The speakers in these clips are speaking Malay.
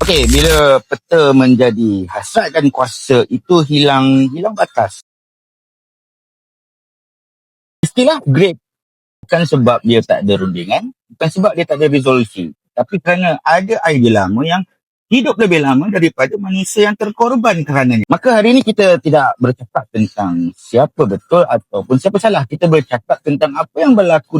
Okey, bila peta menjadi hasrat dan kuasa itu hilang batas. Istilah great bukan sebab dia tak ada rundingan, bukan sebab dia tak ada resolusi, tapi kerana ada idea lama yang hidup lebih lama daripada manusia yang terkorban kerananya. Maka hari ini kita tidak bercakap tentang siapa betul ataupun siapa salah. Kita bercakap tentang apa yang berlaku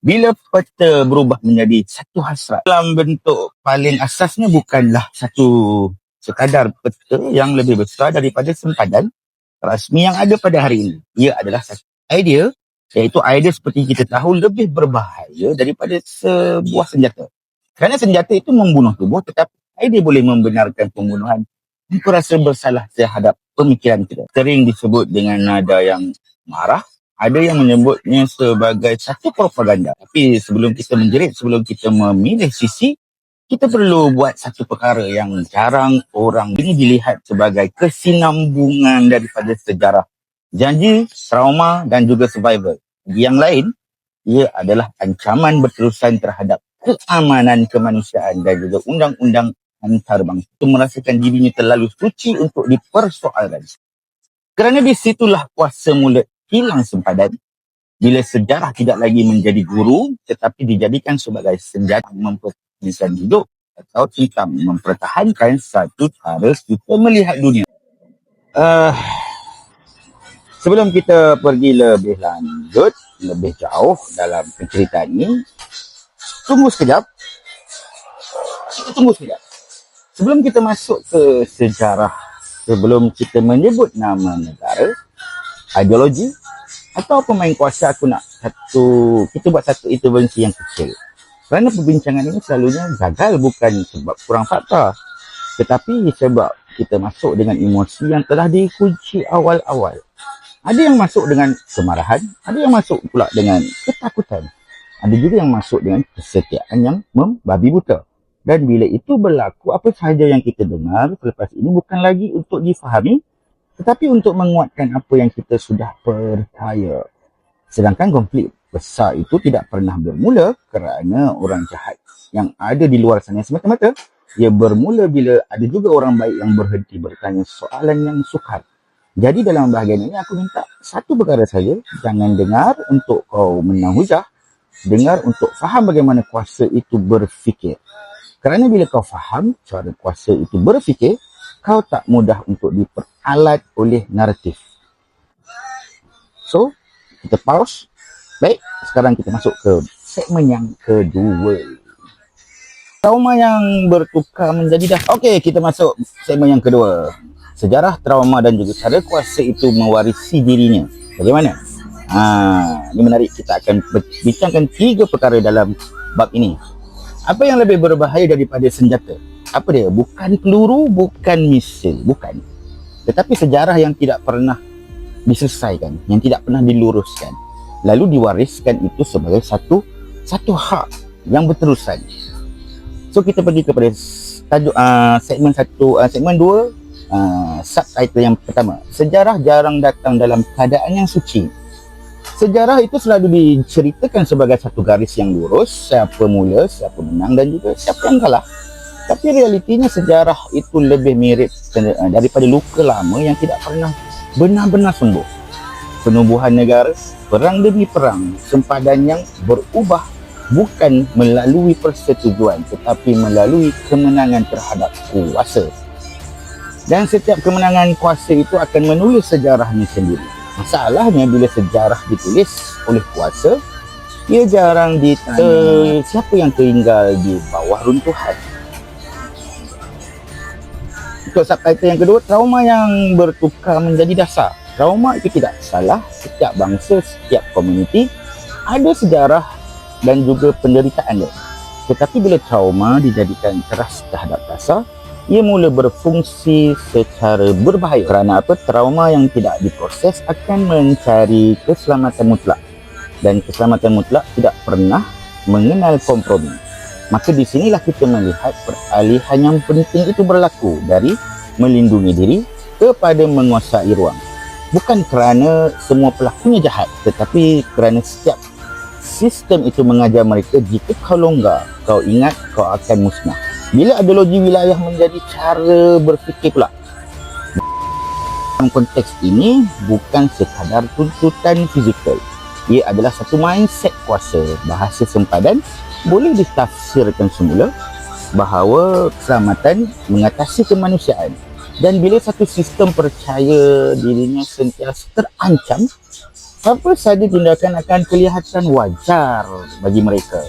bila peta berubah menjadi satu hasrat. Dalam bentuk paling asasnya bukanlah satu sekadar peta yang lebih besar daripada sempadan rasmi yang ada pada hari ini. Ia adalah satu idea, iaitu idea seperti kita tahu lebih berbahaya daripada sebuah senjata. Kerana senjata itu membunuh tubuh, tetapi idea boleh membenarkan pembunuhan. Aku rasa bersalah terhadap pemikiran kita. Sering disebut dengan nada yang marah, ada yang menyebutnya sebagai satu propaganda. Tapi sebelum kita menjerit, sebelum kita memilih sisi, kita perlu buat satu perkara yang jarang orang ini dilihat sebagai kesinambungan daripada sejarah, janji, trauma dan juga survival. Yang lain, ia adalah ancaman berterusan terhadap keamanan kemanusiaan dan juga undang-undang antarabangsa. Itu merasakan dirinya terlalu suci untuk dipersoalkan. Kerana di situlah kuasa mula hilang sempadan, bila sejarah tidak lagi menjadi guru tetapi dijadikan sebagai senjata mempertahankan hidup atau kita mempertahankan satu cara kita melihat dunia. Sebelum kita pergi lebih lanjut, lebih jauh dalam penceritaan ini, tunggu sekejap. Sebelum kita masuk ke sejarah, sebelum kita menyebut nama negara, ideologi atau pemain kuasa, kita buat satu intervensi yang kecil. Kerana perbincangan ini selalunya gagal bukan sebab kurang fakta, tetapi sebab kita masuk dengan emosi yang telah dikunci awal-awal. Ada yang masuk dengan kemarahan, ada yang masuk pula dengan ketakutan, ada juga yang masuk dengan kesetiaan yang membabi buta. Dan bila itu berlaku, apa sahaja yang kita dengar selepas ini bukan lagi untuk difahami, tetapi untuk menguatkan apa yang kita sudah percaya. Sedangkan konflik besar itu tidak pernah bermula kerana orang jahat yang ada di luar sana semata-mata. Ia bermula bila ada juga orang baik yang berhenti bertanya soalan yang sukar. Jadi dalam bahagian ini aku minta satu perkara saja. Jangan dengar untuk kau menang hujah. Dengar untuk faham bagaimana kuasa itu berfikir. Kerana bila kau faham cara kuasa itu berfikir, kau tak mudah untuk diperalat oleh naratif. So, kita pause. Baik, sekarang kita masuk ke segmen yang kedua. Trauma yang bertukar menjadi dah. Okey, kita masuk segmen yang kedua. Sejarah, trauma dan juga cara kuasa itu mewarisi dirinya. Bagaimana? Ini menarik. Kita akan bincangkan 3 perkara dalam bab ini. Apa yang lebih berbahaya daripada senjata? Apa dia? Bukan peluru, bukan misil, bukan. Tetapi sejarah yang tidak pernah diselesaikan, yang tidak pernah diluruskan, lalu diwariskan itu sebagai satu hak yang berterusan. So kita pergi kepada tajuk segmen 2, subtitle yang pertama. Sejarah jarang datang dalam keadaan yang suci. Sejarah itu selalu diceritakan sebagai satu garis yang lurus, siapa mula, siapa menang dan juga siapa yang kalah. Tapi realitinya sejarah itu lebih mirip daripada luka lama yang tidak pernah benar-benar sembuh. Penubuhan negara, perang demi perang, sempadan yang berubah bukan melalui persetujuan tetapi melalui kemenangan terhadap kuasa. Dan setiap kemenangan kuasa itu akan menulis sejarahnya sendiri. Masalahnya bila sejarah ditulis oleh kuasa, ia jarang ditanya siapa yang tinggal di bawah runtuhan. Untuk subtitle yang kedua, trauma yang bertukar menjadi dasar. Trauma itu tidak salah. Setiap bangsa, setiap komuniti ada sejarah dan juga penderitaan dia. Tetapi bila trauma dijadikan keras terhadap dasar, ia mula berfungsi secara berbahaya. Kerana apa? Trauma yang tidak diproses akan mencari keselamatan mutlak. Dan keselamatan mutlak tidak pernah mengenal kompromi. Maka di sinilah kita melihat peralihan yang penting itu berlaku dari melindungi diri kepada menguasai ruang. Bukan kerana semua pelakunya jahat, tetapi kerana setiap sistem itu mengajar mereka jika kau longgar, kau ingat kau akan musnah. Bila ideologi wilayah menjadi cara berfikir pula, dalam konteks ini bukan sekadar tuntutan fizikal. Ia adalah satu mindset kuasa. Bahasa sempadan boleh ditafsirkan semula bahawa keselamatan mengatasi kemanusiaan. Dan bila satu sistem percaya dirinya sentiasa terancam, apa sahaja tindakan akan kelihatan wajar bagi mereka.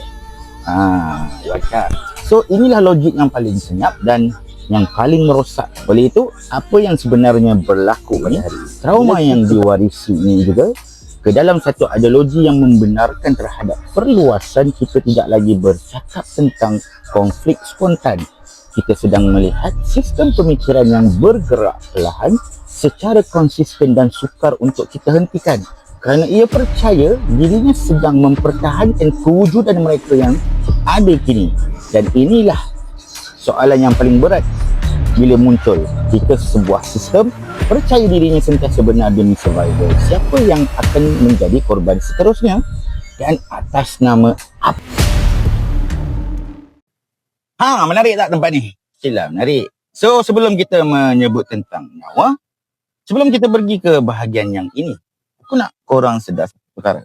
Wajar. So inilah logik yang paling senyap dan yang paling merosak. Oleh itu, apa yang sebenarnya berlaku ni, trauma yang diwarisi ini juga ke dalam satu ideologi yang membenarkan terhadap perluasan. Kita tidak lagi bercakap tentang konflik spontan. Kita sedang melihat sistem pemikiran yang bergerak perlahan secara konsisten dan sukar untuk kita hentikan. Kerana ia percaya dirinya sedang mempertahankan kewujudan mereka yang ada kini. Dan inilah soalan yang paling berat bila muncul jika sebuah sistem percaya dirinya sentiasa benar demi survival. Siapa yang akan menjadi korban seterusnya dan atas nama apa? Menarik tak tempat ni? Sila, menarik. So sebelum kita menyebut tentang nyawa, sebelum kita pergi ke bahagian yang ini, aku nak korang sedar satu perkara.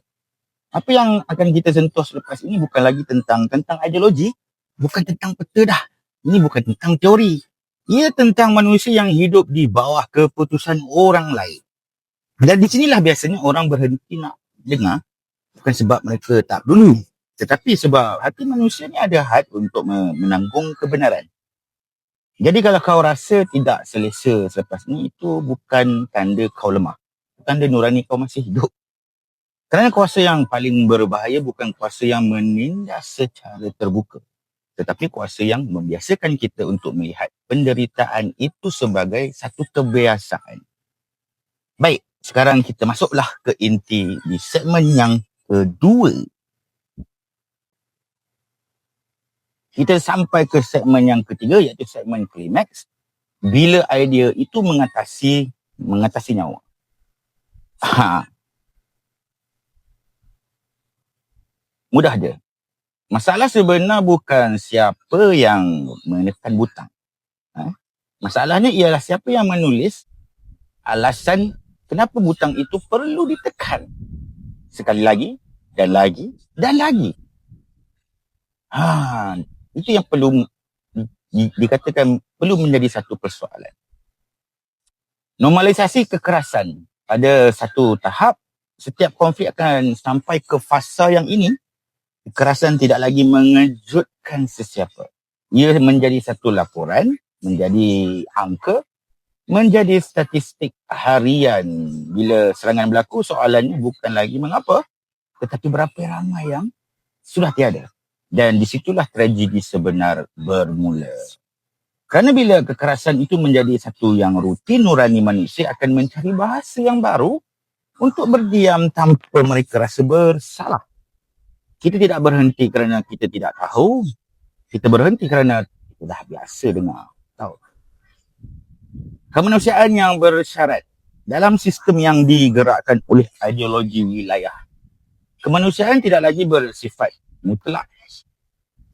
Apa yang akan kita sentuh selepas ini bukan lagi tentang ideologi, bukan tentang peta dah. Ini bukan tentang teori. Ia tentang manusia yang hidup di bawah keputusan orang lain. Dan di sinilah biasanya orang berhenti nak dengar, bukan sebab mereka tak peduli, tetapi sebab hati manusia ni ada had untuk menanggung kebenaran. Jadi kalau kau rasa tidak selesa selepas ni, itu bukan tanda kau lemah. Tanda nurani kau masih hidup. Kerana kuasa yang paling berbahaya bukan kuasa yang menindas secara terbuka, tetapi kuasa yang membiasakan kita untuk melihat penderitaan itu sebagai satu kebiasaan. Baik, sekarang kita masuklah ke inti di segmen yang kedua. Kita sampai ke segmen yang ketiga, iaitu segmen klimaks. Bila idea itu mengatasi nyawa. Mudah je. Masalah sebenar bukan siapa yang menekan butang. Masalahnya ialah siapa yang menulis alasan kenapa butang itu perlu ditekan. Sekali lagi, dan lagi, dan lagi. Itu yang perlu dikatakan perlu menjadi satu persoalan. Normalisasi kekerasan. Pada satu tahap, setiap konflik akan sampai ke fasa yang ini. Kekerasan tidak lagi mengejutkan sesiapa. Ia menjadi satu laporan, menjadi angka, menjadi statistik harian. Bila serangan berlaku, soalannya bukan lagi mengapa, tetapi berapa ramai yang sudah tiada. Dan disitulah tragedi sebenar bermula. Kerana bila kekerasan itu menjadi satu yang rutin, nurani manusia akan mencari bahasa yang baru untuk berdiam tanpa mereka rasa bersalah. Kita tidak berhenti kerana kita tidak tahu. Kita berhenti kerana kita dah biasa dengar. Tahu. Kemanusiaan yang bersyarat dalam sistem yang digerakkan oleh ideologi wilayah. Kemanusiaan tidak lagi bersifat mutlak.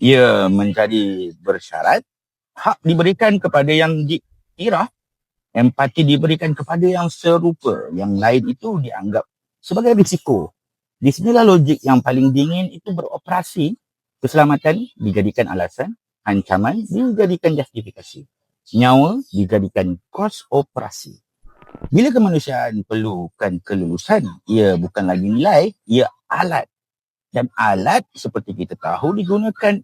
Ia menjadi bersyarat. Hak diberikan kepada yang diiktiraf. Empati diberikan kepada yang serupa. Yang lain itu dianggap sebagai risiko. Di sinilah logik yang paling dingin itu beroperasi. Keselamatan dijadikan alasan, ancaman dijadikan justifikasi, nyawa dijadikan kos operasi. Bila kemanusiaan perlukan kelulusan, ia bukan lagi nilai, ia alat. Dan alat seperti kita tahu digunakan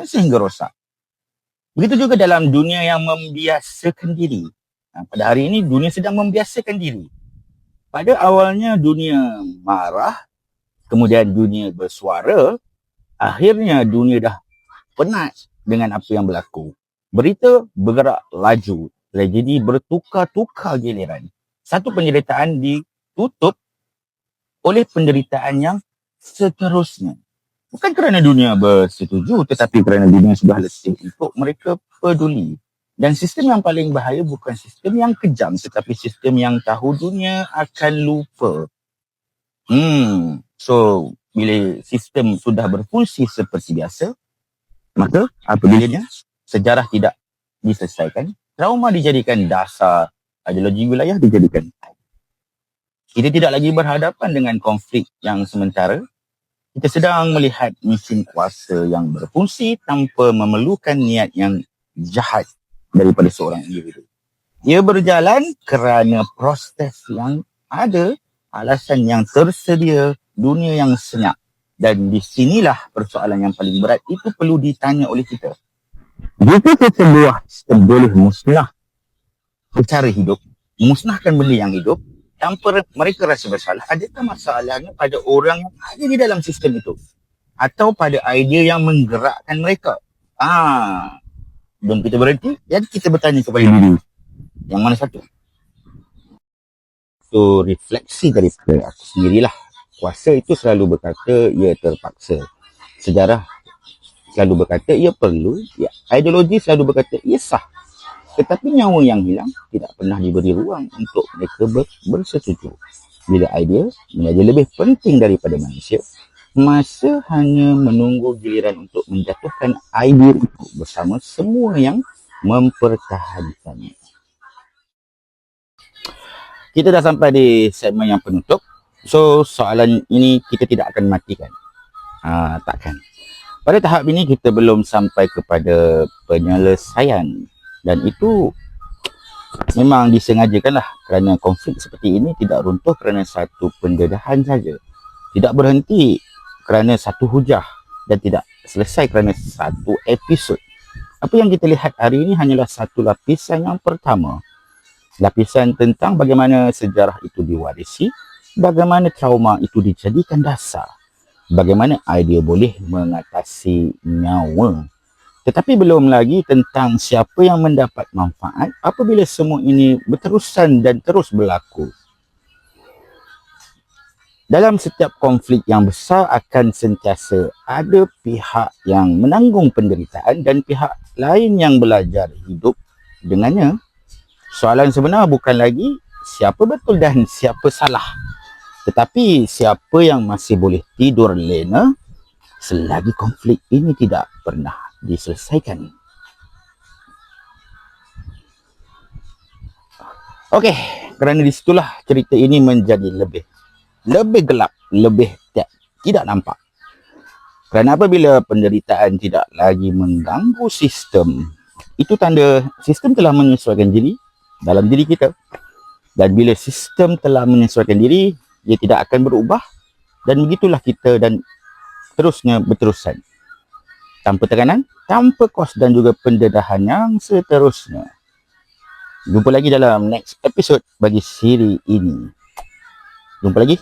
sehingga rosak. Begitu juga dalam dunia yang membiasakan diri. Pada hari ini dunia sedang membiasakan diri. Pada awalnya dunia marah, kemudian dunia bersuara, akhirnya dunia dah penat dengan apa yang berlaku. Berita bergerak laju, tragedi bertukar-tukar giliran. Satu penderitaan ditutup oleh penderitaan yang seterusnya. Bukan kerana dunia bersetuju, tetapi kerana dunia sudah letih untuk mereka peduli. Dan sistem yang paling bahaya bukan sistem yang kejam, tetapi sistem yang tahu dunia akan lupa. So, bila sistem sudah berfungsi seperti biasa, maka apa bilanya? sejarah tidak diselesaikan, trauma dijadikan dasar, ideologi wilayah dijadikan. Kita tidak lagi berhadapan dengan konflik yang sementara. Kita sedang melihat mesin kuasa yang berfungsi tanpa memerlukan niat yang jahat daripada seorang individu. Ia berjalan kerana proses yang ada, alasan yang tersedia, dunia yang senyap. Dan di sinilah persoalan yang paling berat itu perlu ditanya oleh kita. Jika sesebuah sistem boleh musnah secara hidup, musnahkan benda yang hidup, tanpa mereka rasa bersalah, adakah masalahnya pada orang yang ada di dalam sistem itu? Atau pada idea yang menggerakkan mereka? Belum kita berhenti, jadi kita bertanya kepada diri, yang mana satu? So, refleksi daripada aku sendirilah. Kuasa itu selalu berkata ia terpaksa. Sejarah selalu berkata ia perlu. Ideologi selalu berkata ia sah. Tetapi nyawa yang hilang tidak pernah diberi ruang untuk mereka bersetuju. Bila idea menjadi lebih penting daripada manusia, masa hanya menunggu giliran untuk menjatuhkan idea itu bersama semua yang mempertahankannya. Kita dah sampai di segmen yang penutup. So, soalan ini kita tidak akan matikan. Takkan. Pada tahap ini kita belum sampai kepada penyelesaian. Dan itu memang disengajakanlah kerana konflik seperti ini tidak runtuh kerana satu pendedahan saja. Tidak berhenti kerana satu hujah dan tidak selesai kerana satu episod. Apa yang kita lihat hari ini hanyalah satu lapisan yang pertama. Lapisan tentang bagaimana sejarah itu diwarisi, bagaimana trauma itu dijadikan dasar, bagaimana idea boleh mengatasi nyawa. Tetapi belum lagi tentang siapa yang mendapat manfaat apabila semua ini berterusan dan terus berlaku. Dalam setiap konflik yang besar akan sentiasa ada pihak yang menanggung penderitaan dan pihak lain yang belajar hidup dengannya. Soalan sebenar bukan lagi siapa betul dan siapa salah, tetapi siapa yang masih boleh tidur lena selagi konflik ini tidak pernah diselesaikan. Okey, kerana disitulah cerita ini menjadi lebih gelap, lebih tidak nampak. Kerana apabila penderitaan tidak lagi mengganggu sistem, itu tanda sistem telah menyesuaikan diri dalam diri kita. Dan bila sistem telah menyesuaikan diri, ia tidak akan berubah. Dan begitulah kita dan terusnya berterusan. Tanpa tekanan, tanpa kos dan juga pendedahan yang seterusnya. Jumpa lagi dalam next episode bagi siri ini. Jumpa lagi.